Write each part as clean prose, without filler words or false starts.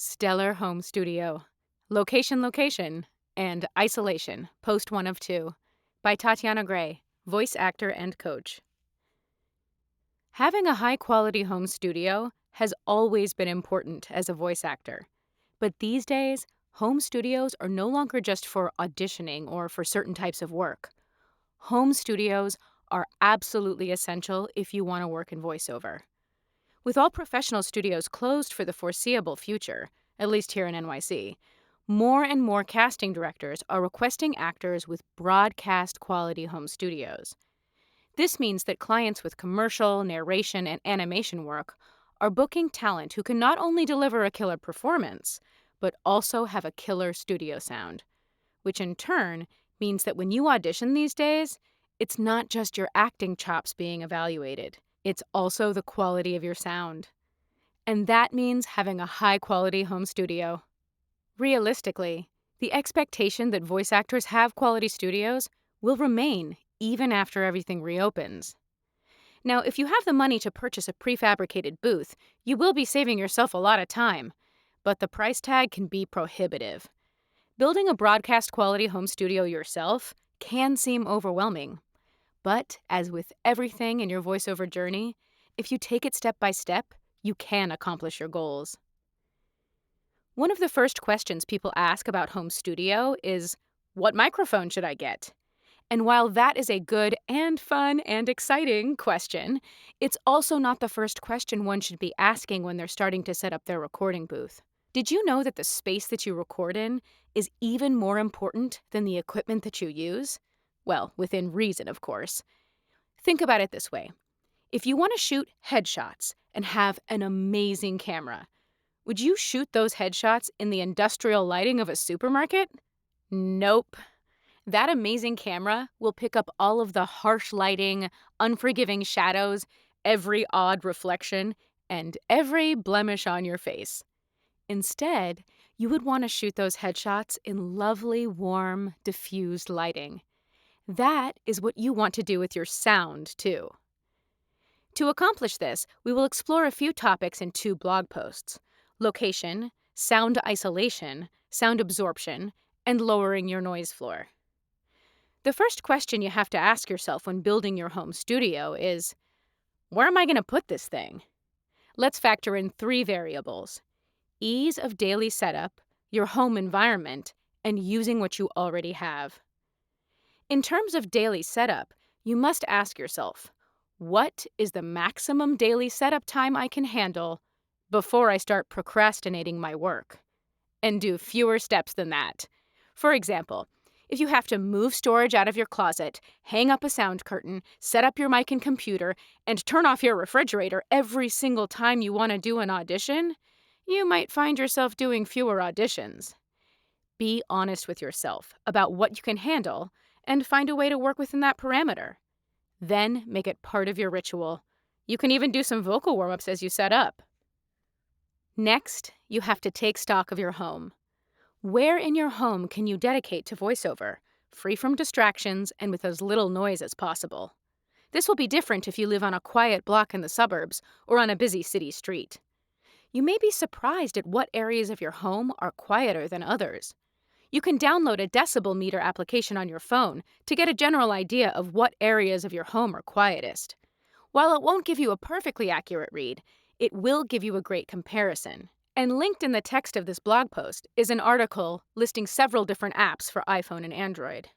Stellar Home Studio. Location, Location, and Isolation, Post 1 of 2, by Tatiana Grey, voice actor and coach. Having a high-quality home studio has always been important as a voice actor. But these days, home studios are no longer just for auditioning or for certain types of work. Home studios are absolutely essential if you want to work in voiceover. With all professional studios closed for the foreseeable future, at least here in NYC, more and more casting directors are requesting actors with broadcast-quality home studios. This means that clients with commercial, narration, and animation work are booking talent who can not only deliver a killer performance, but also have a killer studio sound, which in turn means that when you audition these days, it's not just your acting chops being evaluated. It's also the quality of your sound. And that means having a high-quality home studio. Realistically, the expectation that voice actors have quality studios will remain even after everything reopens. Now, if you have the money to purchase a prefabricated booth, you will be saving yourself a lot of time, but the price tag can be prohibitive. Building a broadcast-quality home studio yourself can seem overwhelming. But, as with everything in your voiceover journey, if you take it step by step, you can accomplish your goals. One of the first questions people ask about home studio is, what microphone should I get? And while that is a good and fun and exciting question, it's also not the first question one should be asking when they're starting to set up their recording booth. Did you know that the space that you record in is even more important than the equipment that you use? Well, within reason, of course. Think about it this way. If you want to shoot headshots and have an amazing camera, would you shoot those headshots in the industrial lighting of a supermarket? Nope. That amazing camera will pick up all of the harsh lighting, unforgiving shadows, every odd reflection, and every blemish on your face. Instead, you would want to shoot those headshots in lovely, warm, diffused lighting. That is what you want to do with your sound, too. To accomplish this, we will explore a few topics in 2 blog posts: location, sound isolation, sound absorption, and lowering your noise floor. The first question you have to ask yourself when building your home studio is, where am I going to put this thing? Let's factor in 3 variables: ease of daily setup, your home environment, and using what you already have. In terms of daily setup, you must ask yourself, what is the maximum daily setup time I can handle before I start procrastinating my work? And do fewer steps than that. For example, if you have to move storage out of your closet, hang up a sound curtain, set up your mic and computer, and turn off your refrigerator every single time you want to do an audition, you might find yourself doing fewer auditions. Be honest with yourself about what you can handle and find a way to work within that parameter. Then make it part of your ritual. You can even do some vocal warm-ups as you set up. Next, you have to take stock of your home. Where in your home can you dedicate to voiceover, free from distractions and with as little noise as possible? This will be different if you live on a quiet block in the suburbs or on a busy city street. You may be surprised at what areas of your home are quieter than others. You can download a decibel meter application on your phone to get a general idea of what areas of your home are quietest. While it won't give you a perfectly accurate read, it will give you a great comparison. And linked in the text of this blog post is an article listing several different apps for iPhone and Android.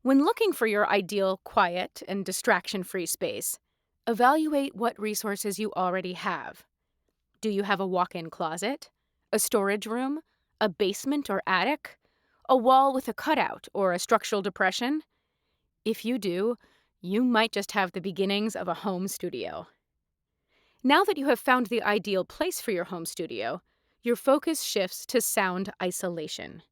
When looking for your ideal quiet and distraction-free space, evaluate what resources you already have. Do you have a walk-in closet, a storage room, a basement or attic, a wall with a cutout or a structural depression? If you do, you might just have the beginnings of a home studio. Now that you have found the ideal place for your home studio, your focus shifts to sound isolation.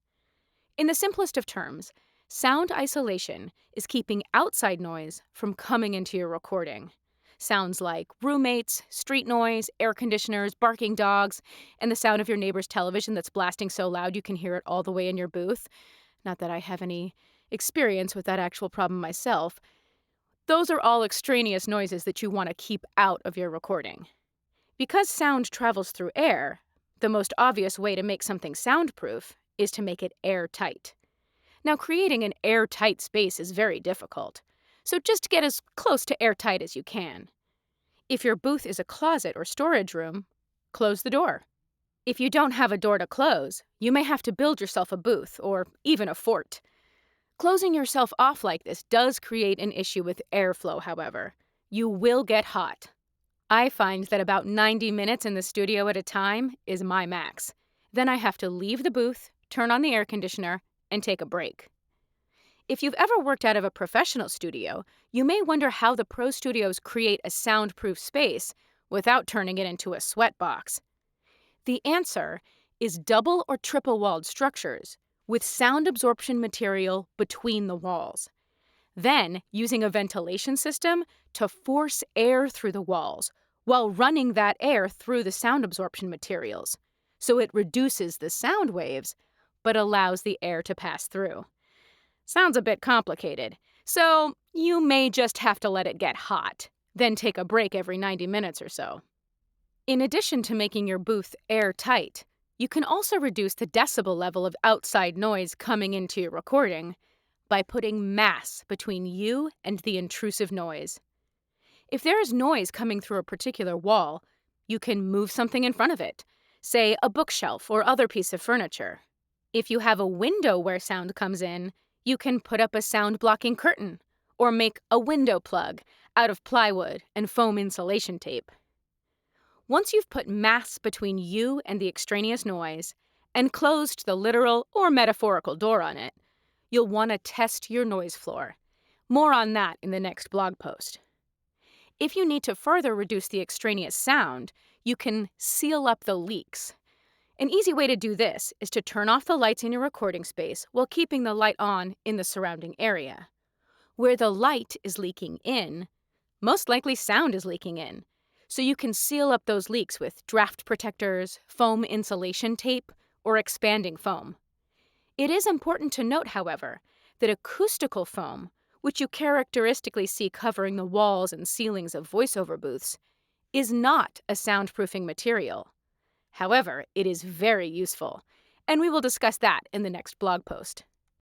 In the simplest of terms, sound isolation is keeping outside noise from coming into your recording. Sounds like roommates, street noise, air conditioners, barking dogs, and the sound of your neighbor's television that's blasting so loud you can hear it all the way in your booth. Not that I have any experience with that actual problem myself. Those are all extraneous noises that you want to keep out of your recording. Because sound travels through air, The most obvious way to make something soundproof is to make it airtight. Now, creating an airtight space is very difficult, so just get as close to airtight as you can. If your booth is a closet or storage room, close the door. If you don't have a door to close, you may have to build yourself a booth or even a fort. Closing yourself off like this does create an issue with airflow, however. You will get hot. I find that about 90 minutes in the studio at a time is my max. Then I have to leave the booth, turn on the air conditioner, and take a break. If you've ever worked out of a professional studio, you may wonder how the pro studios create a soundproof space without turning it into a sweatbox. The answer is double or triple walled structures with sound absorption material between the walls. Then, using a ventilation system to force air through the walls while running that air through the sound absorption materials, so it reduces the sound waves but allows the air to pass through. Sounds a bit complicated, so you may just have to let it get hot, then take a break every 90 minutes or so. In addition to making your booth airtight, you can also reduce the decibel level of outside noise coming into your recording by putting mass between you and the intrusive noise. If there is noise coming through a particular wall, you can move something in front of it, say a bookshelf or other piece of furniture. If you have a window where sound comes in, you can put up a sound-blocking curtain or make a window plug out of plywood and foam insulation tape. Once you've put mass between you and the extraneous noise and closed the literal or metaphorical door on it, you'll want to test your noise floor. More on that in the next blog post. If you need to further reduce the extraneous sound, you can seal up the leaks. An easy way to do this is to turn off the lights in your recording space while keeping the light on in the surrounding area. Where the light is leaking in, most likely sound is leaking in, so you can seal up those leaks with draft protectors, foam insulation tape, or expanding foam. It is important to note, however, that acoustical foam, which you characteristically see covering the walls and ceilings of voiceover booths, is not a soundproofing material. However, it is very useful, and we will discuss that in the next blog post.